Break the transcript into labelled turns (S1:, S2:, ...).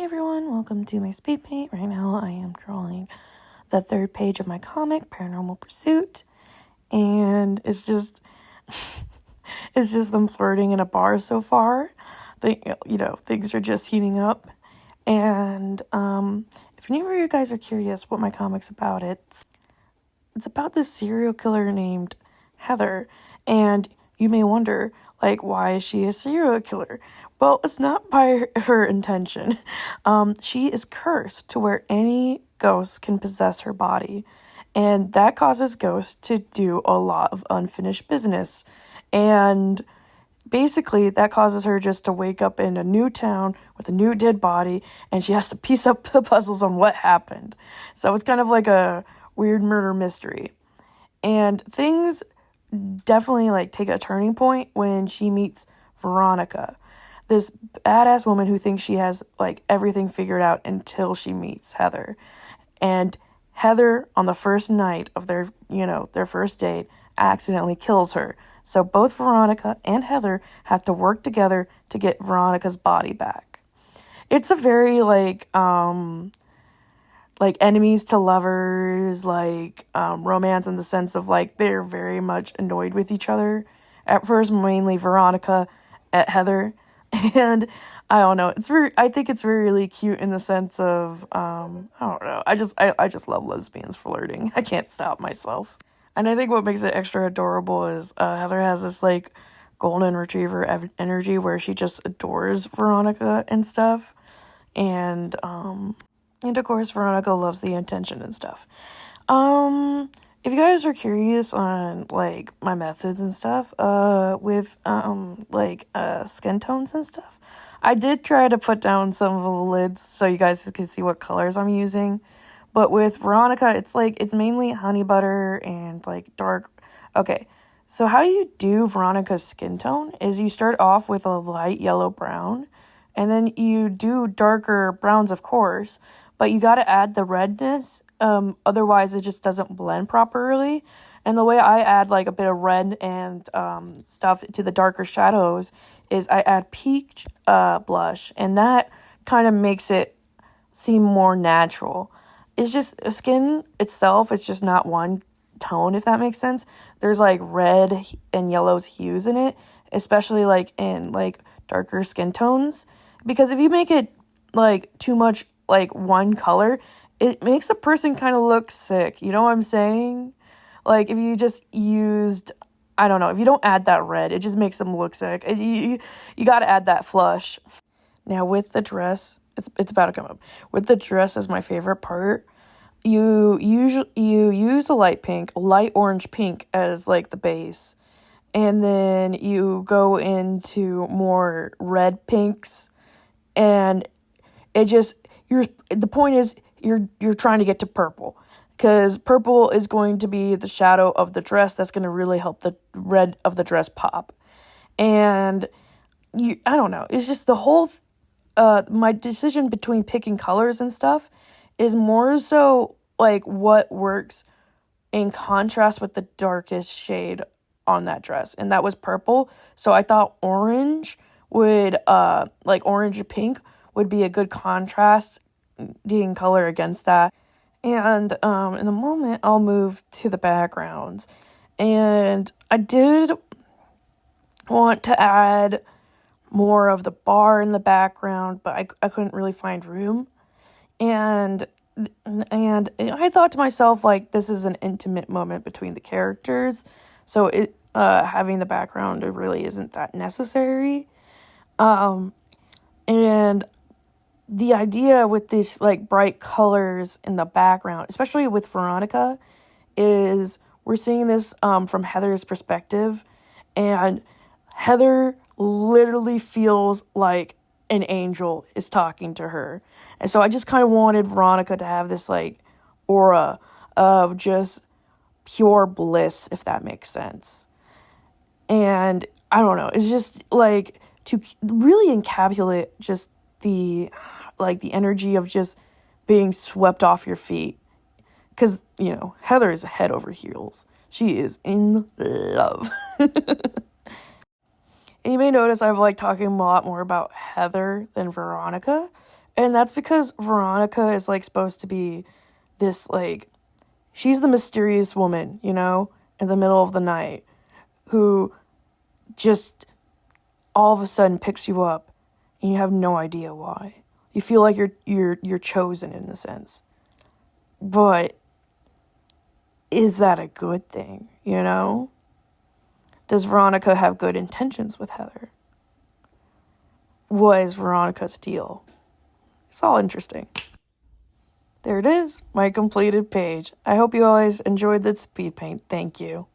S1: everyone, welcome to my speed paint. Right now I am drawing the third page of my comic, Paranormal Pursuit, and it's just them flirting in a bar so far. Things are just heating up. And if any of you guys are curious what my comic's about, it's about this serial killer named Heather, and you may wonder, why is she a serial killer? Well, it's not by her intention. She is cursed to where any ghost can possess her body, and that causes ghosts to do a lot of unfinished business. And basically, that causes her just to wake up in a new town with a new dead body, and she has to piece up the puzzles on what happened. So it's kind of like a weird murder mystery. And things definitely take a turning point when she meets Veronica, this badass woman who thinks she has everything figured out until she meets Heather. And Heather, on the first night of their first date, accidentally kills her. So both Veronica and Heather have to work together to get Veronica's body back. It's a very enemies to lovers, romance, in the sense of they're very much annoyed with each other. At first, mainly Veronica at Heather, and I don't know. I think it's really cute in the sense of I don't know. I just love lesbians flirting. I can't stop myself. And I think what makes it extra adorable is Heather has this golden retriever energy where she just adores Veronica and stuff, and of course Veronica loves the attention and stuff. If you guys are curious on my methods and stuff with skin tones and stuff, I did try to put down some of the lids so you guys can see what colors I'm using. But with Veronica, it's mainly honey butter and dark. Okay, so how you do Veronica's skin tone is you start off with a light yellow brown, and then you do darker browns, of course, but you got to add the redness. Otherwise it just doesn't blend properly. And the way I add a bit of red and stuff to the darker shadows is I add peach blush, and that kind of makes it seem more natural. It's just skin itself, it's just not one tone, if that makes sense. There's red and yellows hues in it, especially in darker skin tones, because if you make it too much one color, it makes a person kind of look sick. You know what I'm saying? If you just used, I don't know, if you don't add that red, it just makes them look sick. You got to add that flush. Now with the dress, it's about to come up. With the dress as my favorite part, you use a light orange pink as the base, and then you go into more red pinks, and the point is you're trying to get to purple, because purple is going to be the shadow of the dress that's going to really help the red of the dress pop. And I don't know, it's just the whole my decision between picking colors and stuff is more so what works in contrast with the darkest shade on that dress, and that was purple. So I thought orange would orange or pink would be a good contrasting color against that. And in a moment I'll move to the backgrounds, and I did want to add more of the bar in the background, but I couldn't really find room. And I thought to myself, this is an intimate moment between the characters, so it having the background, it really isn't that necessary. And the idea with these bright colors in the background, especially with Veronica, is we're seeing this from Heather's perspective, and Heather literally feels like an angel is talking to her. And so I just kind of wanted Veronica to have this aura of just pure bliss, if that makes sense. And I don't know, it's just to really encapsulate just the energy of just being swept off your feet, because Heather is head over heels. She is in love. And you may notice I've talking a lot more about Heather than Veronica, And that's because Veronica is, like, supposed to be this, like, she's the mysterious woman, you know, in the middle of the night, who just all of a sudden picks you up and you have no idea why. You feel like you're chosen in a sense. But is that a good thing, you know? Does Veronica have good intentions with Heather? What is Veronica's deal? It's all interesting. There it is, my completed page. I hope you always enjoyed that speed paint. Thank you.